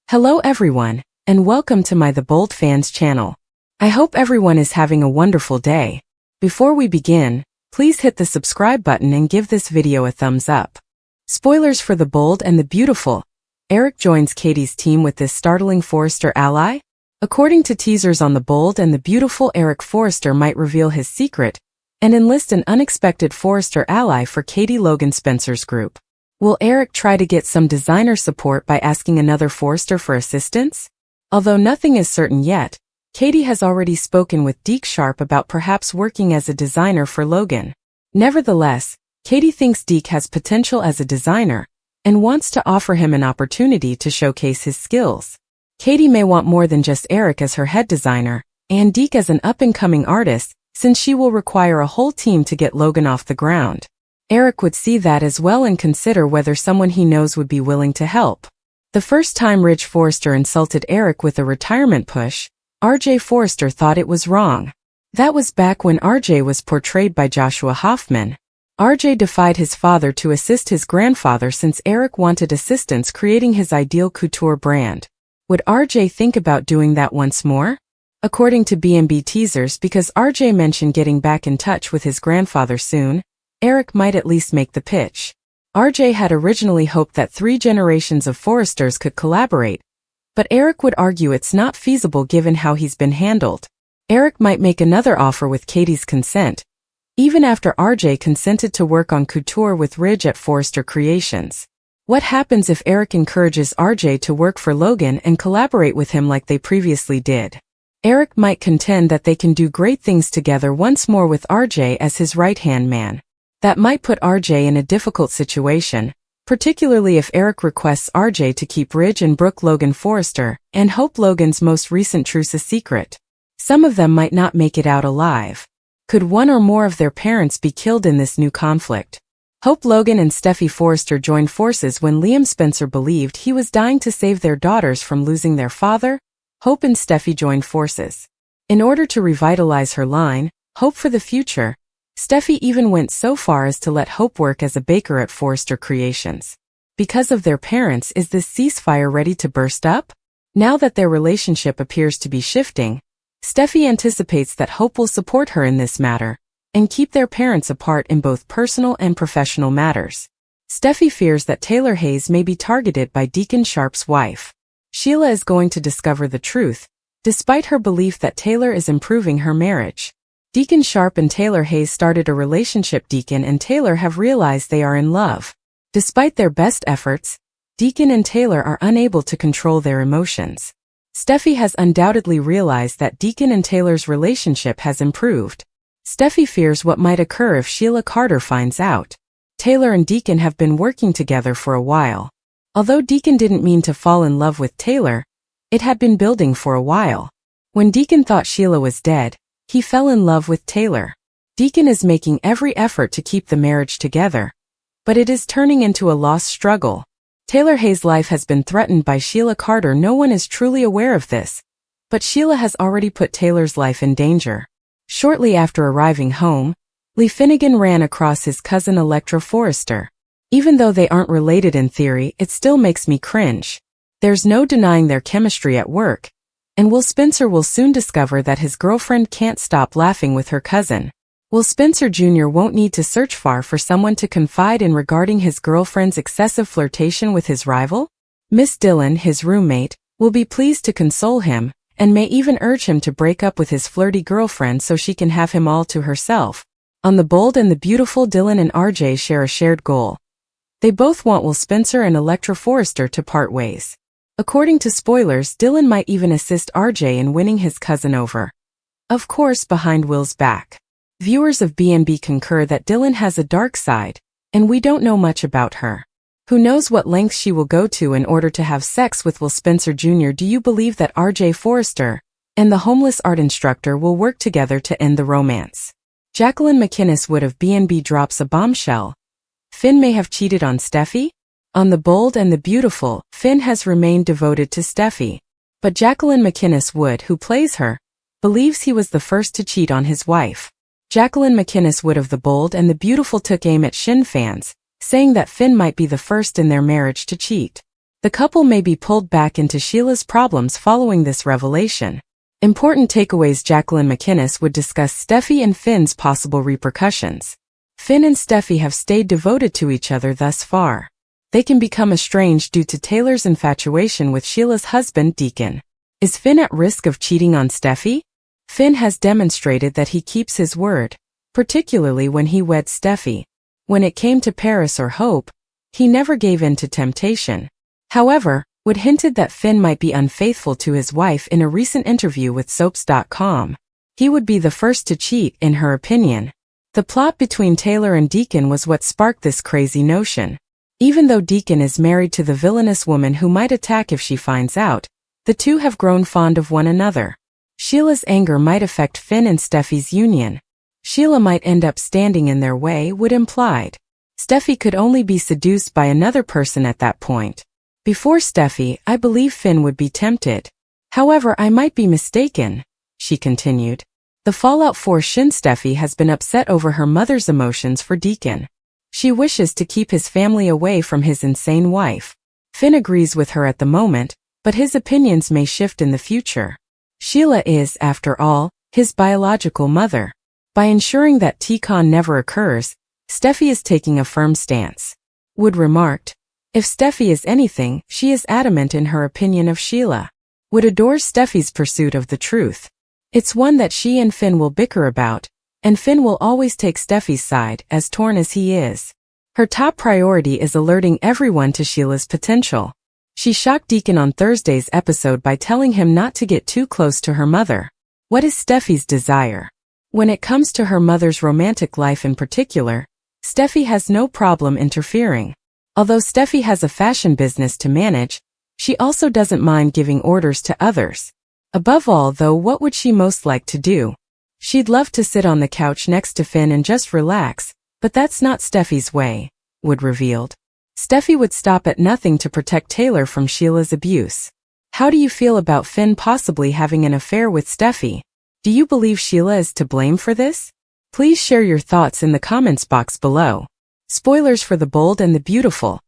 Hello everyone, and welcome to my The Bold Fans channel. I hope everyone is having a wonderful day. Before we begin, please hit the subscribe button and give this video a thumbs up. Spoilers for The Bold and the Beautiful. Eric joins Katie's team with this startling Forrester ally? According to teasers on The Bold and the Beautiful, Eric Forrester might reveal his secret and enlist an unexpected Forrester ally for Katie Logan Spencer's group. Will Eric try to get some designer support by asking another Forrester for assistance? Although nothing is certain yet, Katie has already spoken with Deke Sharp about perhaps working as a designer for Logan. Nevertheless, Katie thinks Deke has potential as a designer and wants to offer him an opportunity to showcase his skills. Katie may want more than just Eric as her head designer, and Deke as an up-and-coming artist, since she will require a whole team to get Logan off the ground. Eric would see that as well and consider whether someone he knows would be willing to help. The first time Ridge Forrester insulted Eric with a retirement push, RJ Forrester thought it was wrong. That was back when RJ was portrayed by Joshua Hoffman. RJ defied his father to assist his grandfather since Eric wanted assistance creating his ideal couture brand. Would RJ think about doing that once more? According to B&B teasers, because RJ mentioned getting back in touch with his grandfather soon, Eric might at least make the pitch. RJ had originally hoped that 3 generations of Forresters could collaborate, but Eric would argue it's not feasible given how he's been handled. Eric might make another offer with Katie's consent, even after RJ consented to work on couture with Ridge at Forrester Creations. What happens if Eric encourages RJ to work for Logan and collaborate with him like they previously did? Eric might contend that they can do great things together once more with RJ as his right-hand man. That might put RJ in a difficult situation, particularly if Eric requests RJ to keep Ridge and Brooke Logan Forrester and Hope Logan's most recent truce a secret. Some of them might not make it out alive. Could one or more of their parents be killed in this new conflict? Hope Logan and Steffi Forrester joined forces when Liam Spencer believed he was dying to save their daughters from losing their father. Hope and Steffi joined forces. In order to revitalize her line, Hope for the Future, Steffi even went so far as to let Hope work as a baker at Forrester Creations. Because of their parents, is this ceasefire ready to burst up? Now that their relationship appears to be shifting, Steffi anticipates that Hope will support her in this matter and keep their parents apart in both personal and professional matters. Steffi fears that Taylor Hayes may be targeted by Deacon Sharp's wife. Sheila is going to discover the truth, despite her belief that Taylor is improving her marriage. Deacon Sharp and Taylor Hayes started a relationship. Deacon and Taylor have realized they are in love. Despite their best efforts, Deacon and Taylor are unable to control their emotions. Steffi has undoubtedly realized that Deacon and Taylor's relationship has improved. Steffi fears what might occur if Sheila Carter finds out. Taylor and Deacon have been working together for a while. Although Deacon didn't mean to fall in love with Taylor, it had been building for a while. When Deacon thought Sheila was dead, he fell in love with Taylor. Deacon is making every effort to keep the marriage together, but it is turning into a lost struggle. Taylor Hayes' life has been threatened by Sheila Carter. No one is truly aware of this, but Sheila has already put Taylor's life in danger. Shortly after arriving home, Lee Finnegan ran across his cousin Electra Forrester. Even though they aren't related in theory, it still makes me cringe. There's no denying their chemistry at work, and Will Spencer will soon discover that his girlfriend can't stop laughing with her cousin. Will Spencer Jr. won't need to search far for someone to confide in regarding his girlfriend's excessive flirtation with his rival. Miss Dillon, his roommate, will be pleased to console him, and may even urge him to break up with his flirty girlfriend so she can have him all to herself. On The Bold and the Beautiful, Dylan and RJ share a shared goal. They both want Will Spencer and Electra Forrester to part ways. According to spoilers, Dylan might even assist RJ in winning his cousin over. Of course, behind Will's back. Viewers of B&B concur that Dylan has a dark side, and we don't know much about her. Who knows what lengths she will go to in order to have sex with Will Spencer Jr. Do you believe that RJ Forrester and the homeless art instructor will work together to end the romance? Jacqueline McInnes Wood of B&B drops a bombshell. Finn may have cheated on Steffi? On The Bold and the Beautiful, Finn has remained devoted to Steffi. But Jacqueline McInnes Wood, who plays her, believes he was the first to cheat on his wife. Jacqueline McInnes Wood of The Bold and the Beautiful took aim at Shin fans, saying that Finn might be the first in their marriage to cheat. The couple may be pulled back into Sheila's problems following this revelation. Important takeaways. Jacqueline McInnes would discuss Steffi and Finn's possible repercussions. Finn and Steffi have stayed devoted to each other thus far. They can become estranged due to Taylor's infatuation with Sheila's husband, Deacon. Is Finn at risk of cheating on Steffi? Finn has demonstrated that he keeps his word, particularly when he weds Steffi. When it came to Paris or Hope, he never gave in to temptation. However, Wood hinted that Finn might be unfaithful to his wife in a recent interview with Soaps.com. He would be the first to cheat, in her opinion. The plot between Taylor and Deacon was what sparked this crazy notion. Even though Deacon is married to the villainous woman who might attack if she finds out, the two have grown fond of one another. Sheila's anger might affect Finn and Steffi's union. Sheila might end up standing in their way, Wood implied. Steffi could only be seduced by another person at that point. Before Steffi, I believe Finn would be tempted. However, I might be mistaken, she continued. The fallout for Shin. Steffi has been upset over her mother's emotions for Deacon. She wishes to keep his family away from his insane wife. Finn agrees with her at the moment, but his opinions may shift in the future. Sheila is, after all, his biological mother. By ensuring that T-Con never occurs, Steffi is taking a firm stance. Wood remarked, if Steffi is anything, she is adamant in her opinion of Sheila. Wood adores Steffi's pursuit of the truth. It's one that she and Finn will bicker about, and Finn will always take Steffi's side, as torn as he is. Her top priority is alerting everyone to Sheila's potential. She shocked Deacon on Thursday's episode by telling him not to get too close to her mother. What is Steffi's desire? When it comes to her mother's romantic life in particular, Steffi has no problem interfering. Although Steffi has a fashion business to manage, she also doesn't mind giving orders to others. Above all, though, what would she most like to do? She'd love to sit on the couch next to Finn and just relax, but that's not Steffi's way, Wood revealed. Steffi would stop at nothing to protect Taylor from Sheila's abuse. How do you feel about Finn possibly having an affair with Steffi? Do you believe Sheila is to blame for this? Please share your thoughts in the comments box below. Spoilers for The Bold and the Beautiful.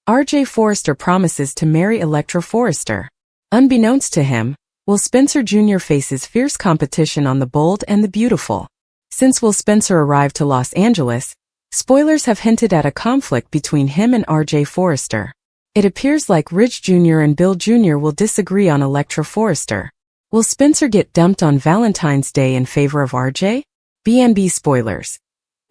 R.J. Forrester promises to marry Electra Forrester. Unbeknownst to him, Will Spencer Jr. faces fierce competition on The Bold and the Beautiful. Since Will Spencer arrived to Los Angeles, spoilers have hinted at a conflict between him and R.J. Forrester. It appears like Ridge Jr. and Bill Jr. will disagree on Electra Forrester. Will Spencer get dumped on Valentine's Day in favor of R.J.? B&B spoilers.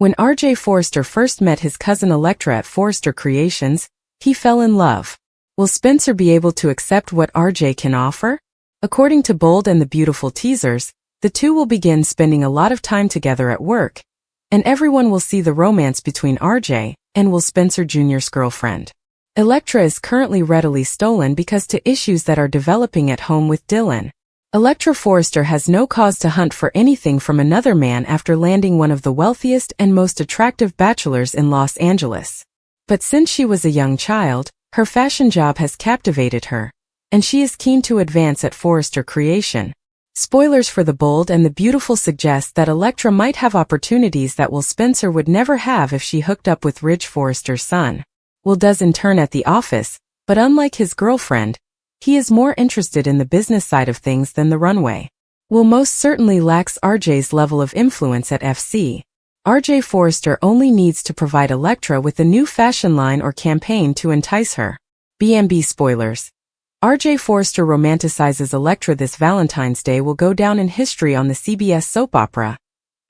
When R.J. Forrester first met his cousin Electra at Forrester Creations, he fell in love. Will Spencer be able to accept what R.J. can offer? According to Bold and the Beautiful teasers, the two will begin spending a lot of time together at work, and everyone will see the romance between R.J. and Will Spencer Jr.'s girlfriend. Electra is currently readily stolen because to issues that are developing at home with Dylan. Electra Forrester has no cause to hunt for anything from another man after landing one of the wealthiest and most attractive bachelors in Los Angeles. But since she was a young child, her fashion job has captivated her, and she is keen to advance at Forrester Creation. Spoilers for The Bold and the Beautiful suggest that Electra might have opportunities that Will Spencer would never have if she hooked up with Ridge Forrester's son. Will does intern at the office, but unlike his girlfriend, he is more interested in the business side of things than the runway. Will most certainly lacks RJ's level of influence at FC. RJ Forrester only needs to provide Electra with a new fashion line or campaign to entice her. B&B spoilers. RJ Forrester romanticizes Electra this Valentine's Day will go down in history on the CBS soap opera.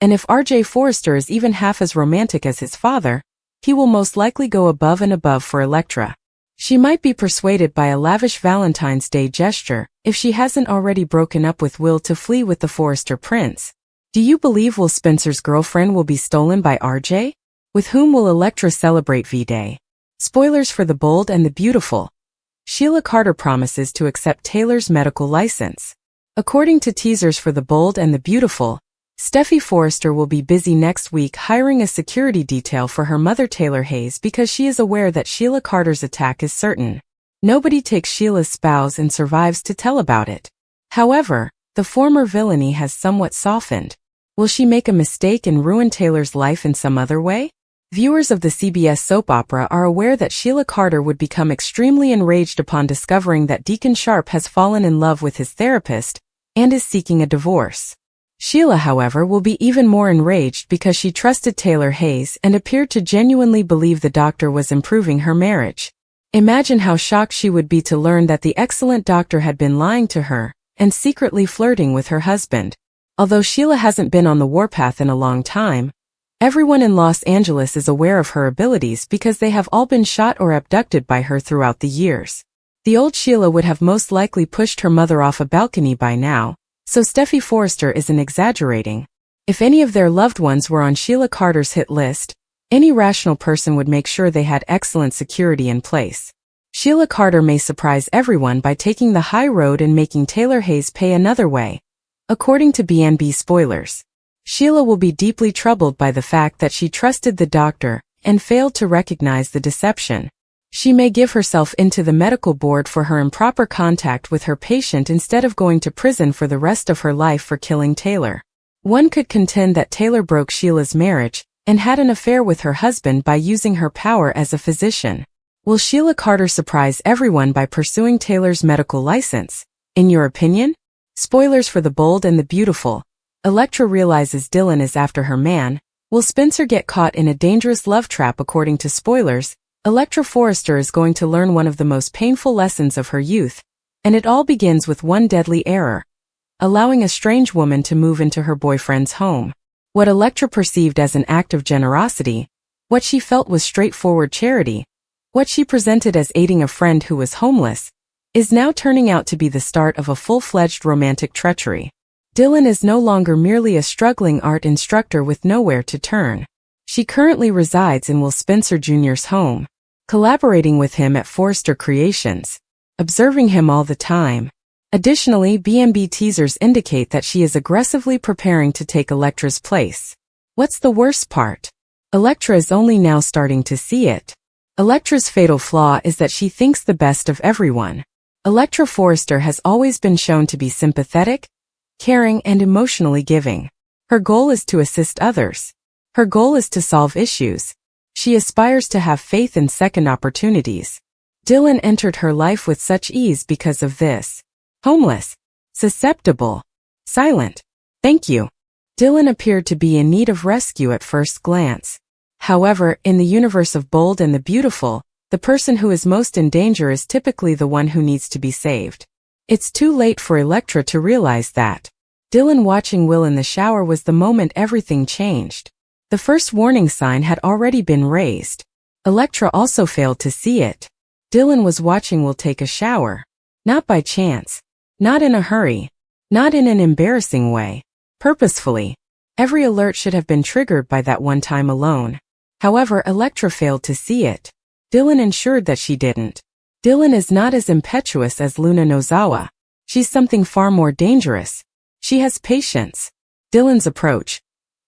And if RJ Forrester is even half as romantic as his father, he will most likely go above and above for Electra. She might be persuaded by a lavish Valentine's Day gesture, if she hasn't already broken up with Will to flee with the Forrester prince. Do you believe Will Spencer's girlfriend will be stolen by RJ? With whom will Electra celebrate V-Day? Spoilers for The Bold and the Beautiful. Sheila Carter promises to accept Taylor's medical license. According to teasers for The Bold and the Beautiful, Steffi Forrester will be busy next week hiring a security detail for her mother Taylor Hayes because she is aware that Sheila Carter's attack is certain. Nobody takes Sheila's spouse and survives to tell about it. However, the former villainy has somewhat softened. Will she make a mistake and ruin Taylor's life in some other way? Viewers of the CBS soap opera are aware that Sheila Carter would become extremely enraged upon discovering that Deacon Sharp has fallen in love with his therapist and is seeking a divorce. Sheila, however, will be even more enraged because she trusted Taylor Hayes and appeared to genuinely believe the doctor was improving her marriage. Imagine how shocked she would be to learn that the excellent doctor had been lying to her and secretly flirting with her husband. Although Sheila hasn't been on the warpath in a long time, everyone in Los Angeles is aware of her abilities because they have all been shot or abducted by her throughout the years. The old Sheila would have most likely pushed her mother off a balcony by now, so Steffi Forrester isn't exaggerating. If any of their loved ones were on Sheila Carter's hit list, any rational person would make sure they had excellent security in place. Sheila Carter may surprise everyone by taking the high road and making Taylor Hayes pay another way. According to B&B spoilers, Sheila will be deeply troubled by the fact that she trusted the doctor and failed to recognize the deception. She may give herself into the medical board for her improper contact with her patient instead of going to prison for the rest of her life for killing Taylor. One could contend that Taylor broke Sheila's marriage and had an affair with her husband by using her power as a physician. Will Sheila Carter surprise everyone by pursuing Taylor's medical license? In your opinion? Spoilers for The Bold and the Beautiful. Elektra realizes Dylan is after her man. Will Spencer get caught in a dangerous love trap? According to spoilers, Elektra Forrester is going to learn one of the most painful lessons of her youth, and it all begins with one deadly error: allowing a strange woman to move into her boyfriend's home. What Elektra perceived as an act of generosity, what she felt was straightforward charity, what she presented as aiding a friend who was homeless, is now turning out to be the start of a full-fledged romantic treachery. Dylan is no longer merely a struggling art instructor with nowhere to turn. She currently resides in Will Spencer Jr.'s home, collaborating with him at Forrester Creations, observing him all the time. Additionally, B&B teasers indicate that she is aggressively preparing to take Elektra's place. What's the worst part? Elektra is only now starting to see it. Elektra's fatal flaw is that she thinks the best of everyone. Elektra Forrester has always been shown to be sympathetic, caring, and emotionally giving. Her goal is to assist others. Her goal is to solve issues. She aspires to have faith in second opportunities. Dylan entered her life with such ease because of this. Homeless, susceptible, silent. Thank you. Dylan appeared to be in need of rescue at first glance. However, in the universe of Bold and the Beautiful, the person who is most in danger is typically the one who needs to be saved. It's too late for Elektra to realize that. Dylan watching Will in the shower was the moment everything changed. The first warning sign had already been raised. Elektra also failed to see it. Dylan was watching Will take a shower. Not by chance. Not in a hurry. Not in an embarrassing way. Purposefully. Every alert should have been triggered by that one time alone. However, Elektra failed to see it. Dylan ensured that she didn't. Dylan is not as impetuous as Luna Nozawa. She's something far more dangerous. She has patience. Dylan's approach.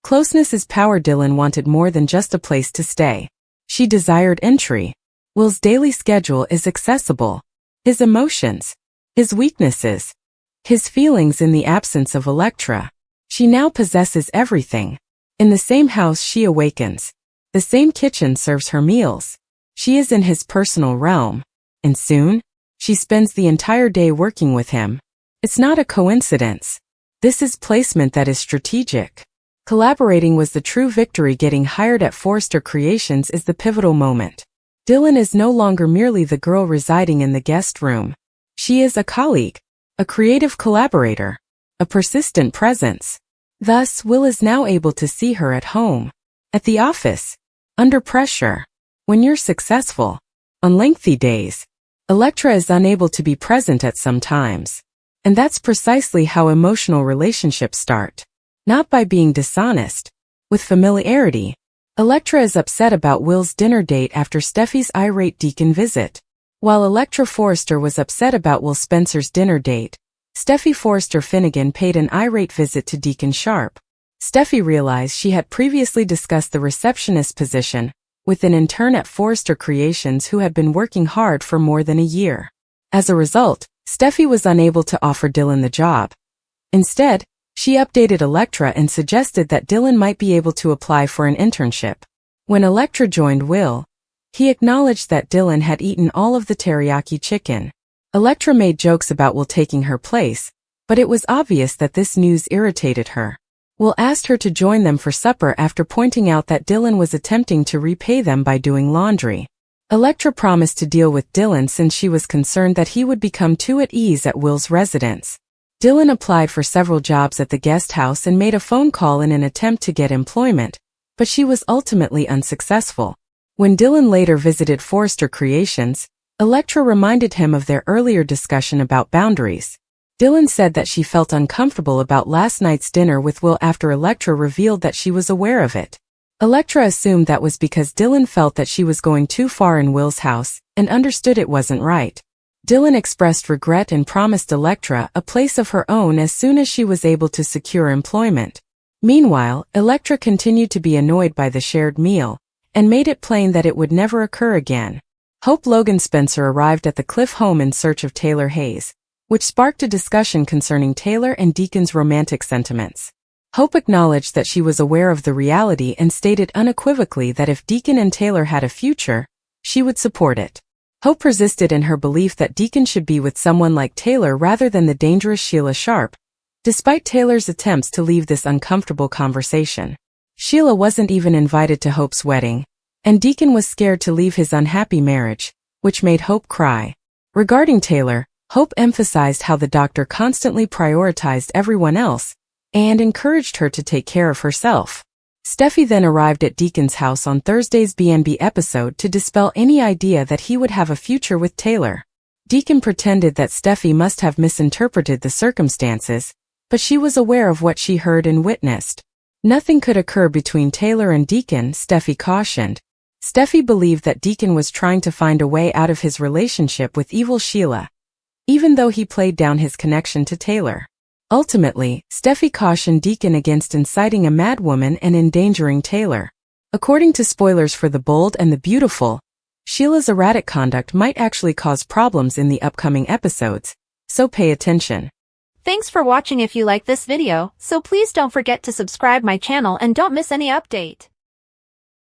Closeness is power. Dylan wanted more than just a place to stay. She desired entry. Will's daily schedule is accessible. His emotions. His weaknesses. His feelings in the absence of Elektra. She now possesses everything. In the same house she awakens. The same kitchen serves her meals. She is in his personal realm. And soon, she spends the entire day working with him. It's not a coincidence. This is placement that is strategic. Collaborating was the true victory. Getting hired at Forrester Creations is the pivotal moment. Dylan is no longer merely the girl residing in the guest room. She is a colleague, a creative collaborator, a persistent presence. Thus, Will is now able to see her at home, at the office, under pressure. When you're successful, on lengthy days, Elektra is unable to be present at some times. And that's precisely how emotional relationships start. Not by being dishonest. With familiarity. Elektra is upset about Will's dinner date after Steffi's irate Deacon visit. While Elektra Forrester was upset about Will Spencer's dinner date, Steffi Forrester Finnegan paid an irate visit to Deacon Sharp. Steffi realized she had previously discussed the receptionist position with an intern at Forrester Creations who had been working hard for more than a year. As a result, Steffi was unable to offer Dylan the job. Instead, she updated Elektra and suggested that Dylan might be able to apply for an internship. When Electra joined Will, he acknowledged that Dylan had eaten all of the teriyaki chicken. Electra made jokes about Will taking her place, but it was obvious that this news irritated her. Will asked her to join them for supper after pointing out that Dylan was attempting to repay them by doing laundry. Electra promised to deal with Dylan since she was concerned that he would become too at ease at Will's residence. Dylan applied for several jobs at the guest house and made a phone call in an attempt to get employment, but she was ultimately unsuccessful. When Dylan later visited Forrester Creations, Electra reminded him of their earlier discussion about boundaries. Dylan said that she felt uncomfortable about last night's dinner with Will after Electra revealed that she was aware of it. Electra assumed that was because Dylan felt that she was going too far in Will's house and understood it wasn't right. Dylan expressed regret and promised Electra a place of her own as soon as she was able to secure employment. Meanwhile, Electra continued to be annoyed by the shared meal and made it plain that it would never occur again. Hope Logan Spencer arrived at the Cliff home in search of Taylor Hayes, which sparked a discussion concerning Taylor and Deacon's romantic sentiments. Hope acknowledged that she was aware of the reality and stated unequivocally that if Deacon and Taylor had a future, she would support it. Hope persisted in her belief that Deacon should be with someone like Taylor rather than the dangerous Sheila Sharp, despite Taylor's attempts to leave this uncomfortable conversation. Sheila wasn't even invited to Hope's wedding, and Deacon was scared to leave his unhappy marriage, which made Hope cry. Regarding Taylor, Hope emphasized how the doctor constantly prioritized everyone else and encouraged her to take care of herself. Steffi then arrived at Deacon's house on Thursday's B&B episode to dispel any idea that he would have a future with Taylor. Deacon pretended that Steffi must have misinterpreted the circumstances, but she was aware of what she heard and witnessed. Nothing could occur between Taylor and Deacon, Steffi cautioned. Steffi believed that Deacon was trying to find a way out of his relationship with evil Sheila, even though he played down his connection to Taylor. Ultimately, Steffi cautioned Deacon against inciting a madwoman and endangering Taylor. According to spoilers for The Bold and the Beautiful, Sheila's erratic conduct might actually cause problems in the upcoming episodes, so pay attention. Thanks for watching. If you like this video, so please don't forget to subscribe my channel and don't miss any update.